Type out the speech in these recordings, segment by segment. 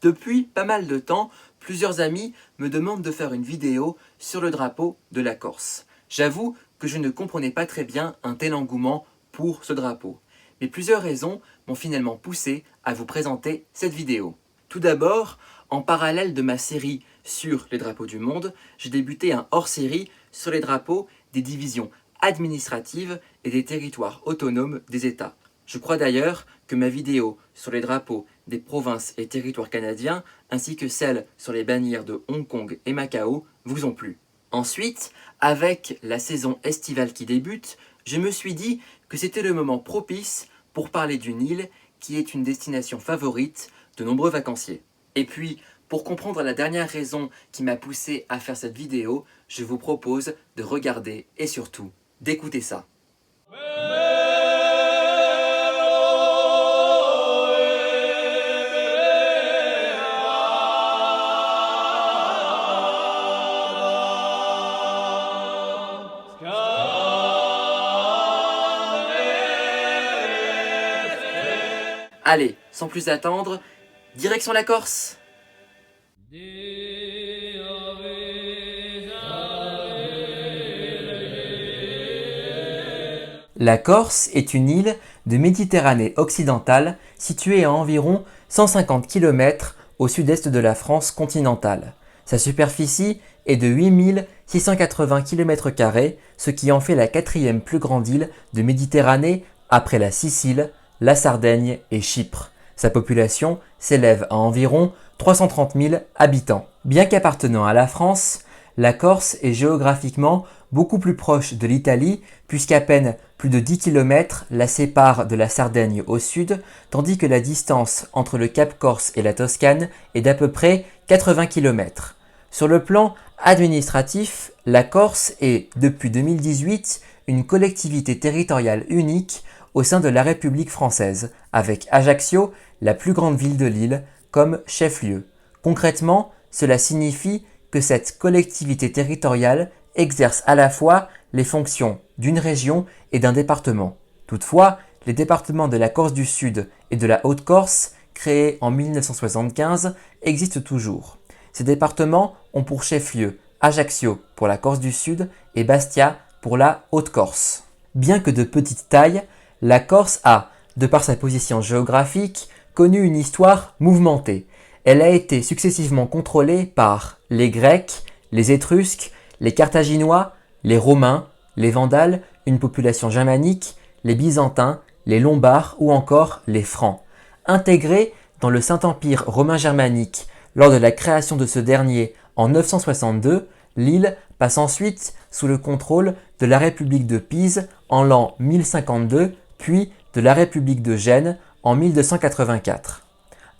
Depuis pas mal de temps, plusieurs amis me demandent de faire une vidéo sur le drapeau de la Corse. J'avoue que je ne comprenais pas très bien un tel engouement pour ce drapeau. Mais plusieurs raisons m'ont finalement poussé à vous présenter cette vidéo. Tout d'abord, en parallèle de ma série sur les drapeaux du monde, j'ai débuté un hors-série sur les drapeaux des divisions administratives et des territoires autonomes des États. Je crois d'ailleurs que ma vidéo sur les drapeaux des provinces et territoires canadiens, ainsi que celle sur les bannières de Hong Kong et Macao, vous ont plu. Ensuite, avec la saison estivale qui débute, je me suis dit que c'était le moment propice pour parler d'une île qui est une destination favorite de nombreux vacanciers. Et puis, pour comprendre la dernière raison qui m'a poussé à faire cette vidéo, je vous propose de regarder et surtout d'écouter ça. Allez, sans plus attendre, direction la Corse! La Corse est une île de Méditerranée occidentale située à environ 150 km au sud-est de la France continentale. Sa superficie est de 8680 km², ce qui en fait la quatrième plus grande île de Méditerranée après la Sicile, la Sardaigne et Chypre. Sa population s'élève à environ 330 000 habitants. Bien qu'appartenant à la France, la Corse est géographiquement beaucoup plus proche de l'Italie puisqu'à peine plus de 10 km la séparent de la Sardaigne au sud, tandis que la distance entre le Cap Corse et la Toscane est d'à peu près 80 km. Sur le plan administratif, la Corse est, depuis 2018, une collectivité territoriale unique au sein de la République française, avec Ajaccio, la plus grande ville de l'île, comme chef-lieu. Concrètement, cela signifie que cette collectivité territoriale exerce à la fois les fonctions d'une région et d'un département. Toutefois, les départements de la Corse du Sud et de la Haute-Corse, créés en 1975, existent toujours. Ces départements ont pour chef-lieu Ajaccio pour la Corse du Sud et Bastia pour la Haute-Corse. Bien que de petite taille, la Corse a, de par sa position géographique, connu une histoire mouvementée. Elle a été successivement contrôlée par les Grecs, les Étrusques, les Carthaginois, les Romains, les Vandales, une population germanique, les Byzantins, les Lombards ou encore les Francs. Intégrée dans le Saint-Empire romain germanique lors de la création de ce dernier en 962, l'île passe ensuite sous le contrôle de la République de Pise en l'an 1052, puis de la République de Gênes en 1284.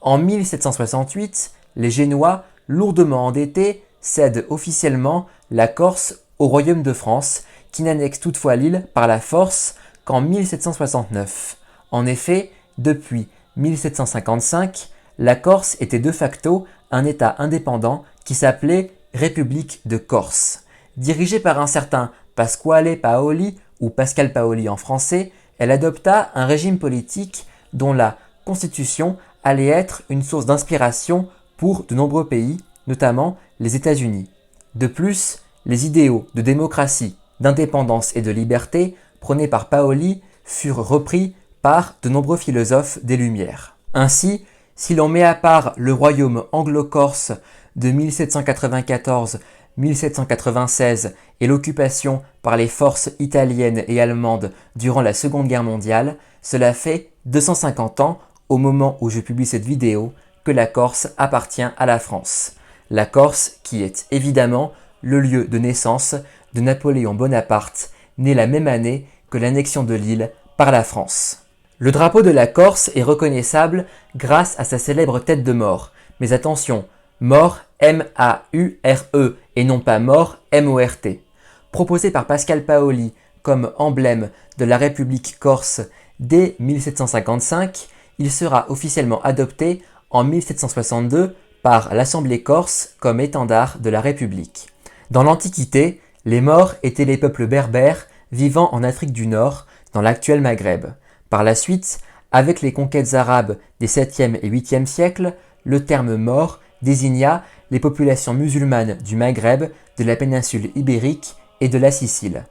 En 1768, les Génois, lourdement endettés, cèdent officiellement la Corse au Royaume de France, qui n'annexe toutefois l'île par la force qu'en 1769. En effet, depuis 1755, la Corse était de facto un État indépendant qui s'appelait République de Corse. Dirigée par un certain Pasquale Paoli ou Pascal Paoli en français, elle adopta un régime politique dont la constitution allait être une source d'inspiration pour de nombreux pays, notamment les États-Unis. De plus, les idéaux de démocratie, d'indépendance et de liberté prônés par Paoli furent repris par de nombreux philosophes des Lumières. Ainsi, si l'on met à part le royaume anglo-corse de 1794-1796 et l'occupation par les forces italiennes et allemandes durant la Seconde Guerre mondiale, cela fait 250 ans, au moment où je publie cette vidéo, que la Corse appartient à la France. La Corse qui est évidemment le lieu de naissance de Napoléon Bonaparte, né la même année que l'annexion de l'île par la France. Le drapeau de la Corse est reconnaissable grâce à sa célèbre tête de mort. Mais attention, mort M-A-U-R-E et non pas mort M-O-R-T. Proposé par Pascal Paoli comme emblème de la République corse dès 1755, il sera officiellement adopté en 1762 par l'Assemblée corse comme étendard de la République. Dans l'Antiquité, les Maures étaient les peuples berbères vivant en Afrique du Nord, dans l'actuel Maghreb. Par la suite, avec les conquêtes arabes des 7e et 8e siècles, le terme mort désigna les populations musulmanes du Maghreb, de la péninsule ibérique et de la Sicile.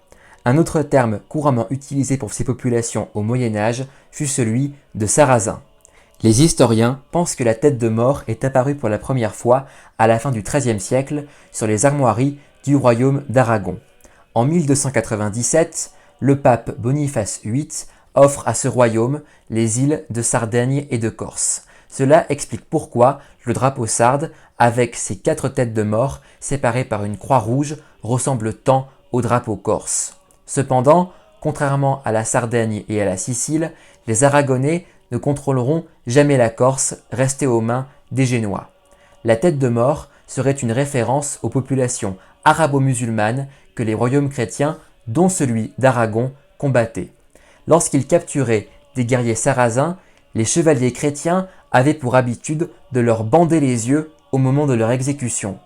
Un autre terme couramment utilisé pour ces populations au Moyen Âge fut celui de Sarrasin. Les historiens pensent que la tête de mort est apparue pour la première fois à la fin du XIIIe siècle sur les armoiries du royaume d'Aragon. En 1297, le pape Boniface VIII offre à ce royaume les îles de Sardaigne et de Corse. Cela explique pourquoi le drapeau sarde, avec ses 4 têtes de mort séparées par une croix rouge, ressemble tant au drapeau corse. Cependant, contrairement à la Sardaigne et à la Sicile, les Aragonais ne contrôleront jamais la Corse, restée aux mains des Génois. La tête de mort serait une référence aux populations arabo-musulmanes que les royaumes chrétiens, dont celui d'Aragon, combattaient. Lorsqu'ils capturaient des guerriers sarrasins, les chevaliers chrétiens avaient pour habitude de leur bander les yeux au moment de leur exécution.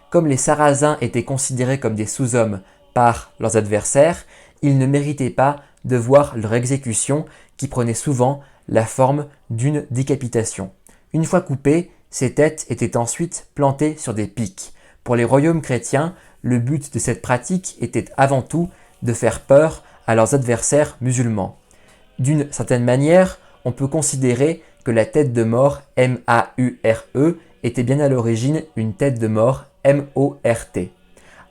Comme les Sarrasins étaient considérés comme des sous-hommes par leurs adversaires, ils ne méritaient pas de voir leur exécution qui prenait souvent la forme d'une décapitation. Une fois coupées, ces têtes étaient ensuite plantées sur des pics. Pour les royaumes chrétiens, le but de cette pratique était avant tout de faire peur à leurs adversaires musulmans. D'une certaine manière, on peut considérer que la tête de mort M-A-U-R-E était bien à l'origine une tête de mort M-O-R-T.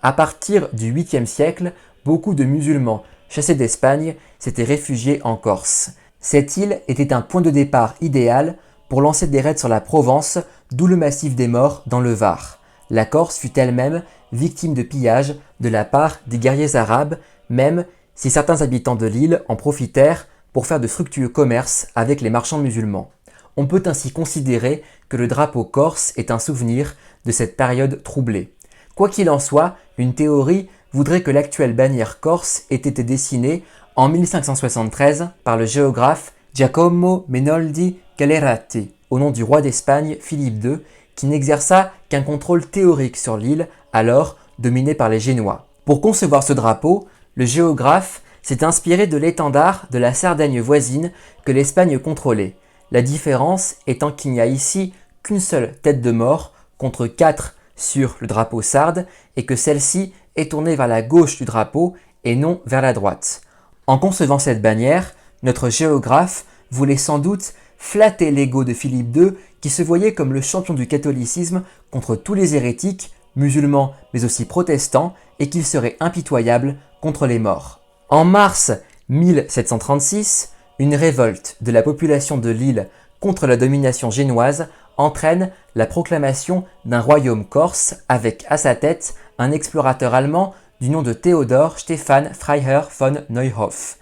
À partir du 8e siècle, beaucoup de musulmans chassés d'Espagne s'étaient réfugiés en Corse. Cette île était un point de départ idéal pour lancer des raids sur la Provence, d'où le massif des morts dans le Var. La Corse fut elle-même victime de pillages de la part des guerriers arabes, même si certains habitants de l'île en profitèrent pour faire de fructueux commerces avec les marchands musulmans. On peut ainsi considérer que le drapeau corse est un souvenir de cette période troublée. Quoi qu'il en soit, une théorie voudrait que l'actuelle bannière corse ait été dessinée en 1573 par le géographe Giacomo Menoldi Gallerati, au nom du roi d'Espagne Philippe II, qui n'exerça qu'un contrôle théorique sur l'île, alors dominée par les Génois. Pour concevoir ce drapeau, le géographe s'est inspiré de l'étendard de la Sardaigne voisine que l'Espagne contrôlait. La différence étant qu'il n'y a ici qu'une seule tête de mort contre 4 sur le drapeau sarde et que celle-ci est tournée vers la gauche du drapeau et non vers la droite. En concevant cette bannière, notre géographe voulait sans doute flatter l'ego de Philippe II qui se voyait comme le champion du catholicisme contre tous les hérétiques, musulmans mais aussi protestants, et qu'il serait impitoyable contre les morts. En mars 1736, une révolte de la population de l'île contre la domination génoise entraîne la proclamation d'un royaume corse avec à sa tête un explorateur allemand du nom de Theodor Stephan Freiherr von Neuhoff.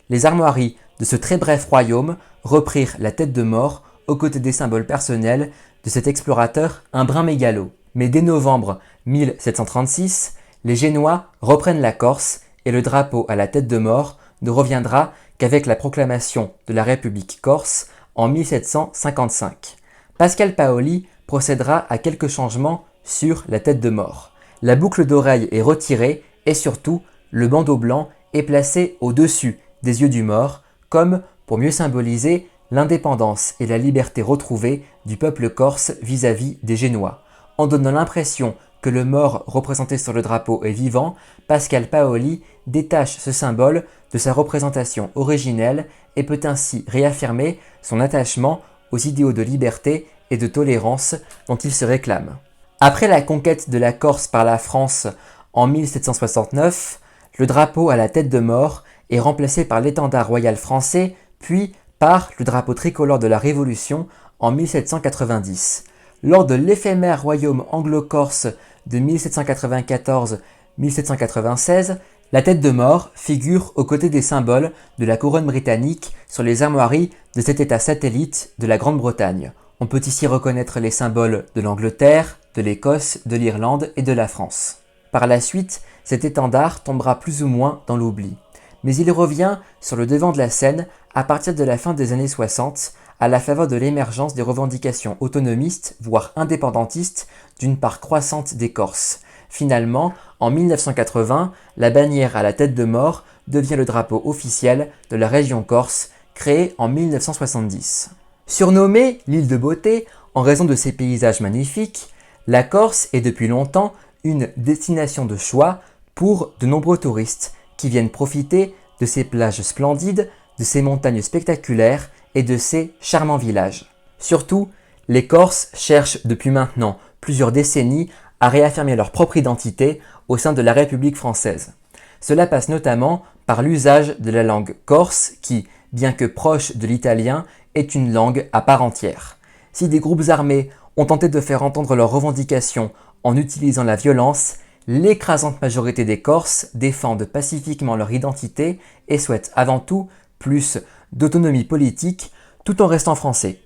Les armoiries de ce très bref royaume reprirent la tête de mort aux côtés des symboles personnels de cet explorateur un brin mégalo. Mais dès novembre 1736, les Génois reprennent la Corse et le drapeau à la tête de mort ne reviendra qu'avec la proclamation de la République corse en 1755. Pascal Paoli procédera à quelques changements sur la tête de mort. La boucle d'oreille est retirée et surtout, le bandeau blanc est placé au-dessus des yeux du mort, comme pour mieux symboliser l'indépendance et la liberté retrouvée du peuple corse vis-à-vis des Génois. En donnant l'impression que le mort représenté sur le drapeau est vivant, Pascal Paoli détache ce symbole de sa représentation originelle et peut ainsi réaffirmer son attachement aux idéaux de liberté et de tolérance dont il se réclame. Après la conquête de la Corse par la France en 1769, le drapeau à la tête de mort est remplacé par l'étendard royal français, puis par le drapeau tricolore de la Révolution en 1790. Lors de l'éphémère royaume anglo-corse de 1794-1796, la tête de mort figure aux côtés des symboles de la couronne britannique sur les armoiries de cet état satellite de la Grande-Bretagne. On peut ici reconnaître les symboles de l'Angleterre, de l'Écosse, de l'Irlande et de la France. Par la suite, cet étendard tombera plus ou moins dans l'oubli. Mais il revient sur le devant de la scène à partir de la fin des années 60, à la faveur de l'émergence des revendications autonomistes, voire indépendantistes, d'une part croissante des Corses. Finalement, en 1980, la bannière à la tête de mort devient le drapeau officiel de la région corse, créée en 1970. Surnommée l'île de beauté, En raison de ses paysages magnifiques, la Corse est depuis longtemps une destination de choix pour de nombreux touristes qui viennent profiter de ses plages splendides, de ses montagnes spectaculaires et de ses charmants villages. Surtout, les Corses cherchent depuis maintenant plusieurs décennies à réaffirmer leur propre identité au sein de la République française. Cela passe notamment par l'usage de la langue corse qui, bien que proche de l'italien, est une langue à part entière. Si des groupes armés ont tenté de faire entendre leurs revendications en utilisant la violence, l'écrasante majorité des Corses défendent pacifiquement leur identité et souhaitent avant tout plus d'autonomie politique tout en restant français.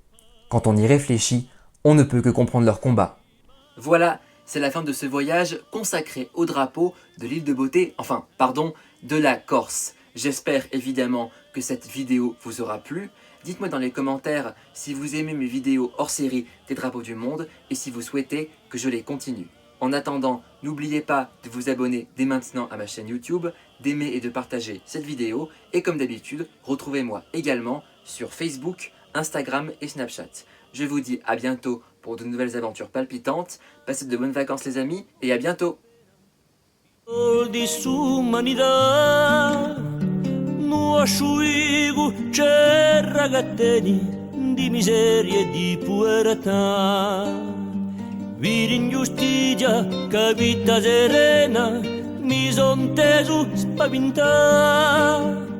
Quand on y réfléchit, on ne peut que comprendre leur combat. Voilà, c'est la fin de ce voyage consacré au drapeau de l'île de Beauté, de la Corse. J'espère évidemment que cette vidéo vous aura plu. Dites-moi dans les commentaires si vous aimez mes vidéos hors série des drapeaux du monde et si vous souhaitez que je les continue. En attendant, n'oubliez pas de vous abonner dès maintenant à ma chaîne YouTube, d'aimer et de partager cette vidéo et comme d'habitude, retrouvez-moi également sur Facebook, Instagram et Snapchat. Je vous dis à bientôt pour de nouvelles aventures palpitantes. Passez de bonnes vacances les amis et à bientôt. Nu asciugo c'è ragazzini di miseria e di pueretà. Vidi ingiustizia, capita serena, mi son teso spaventà.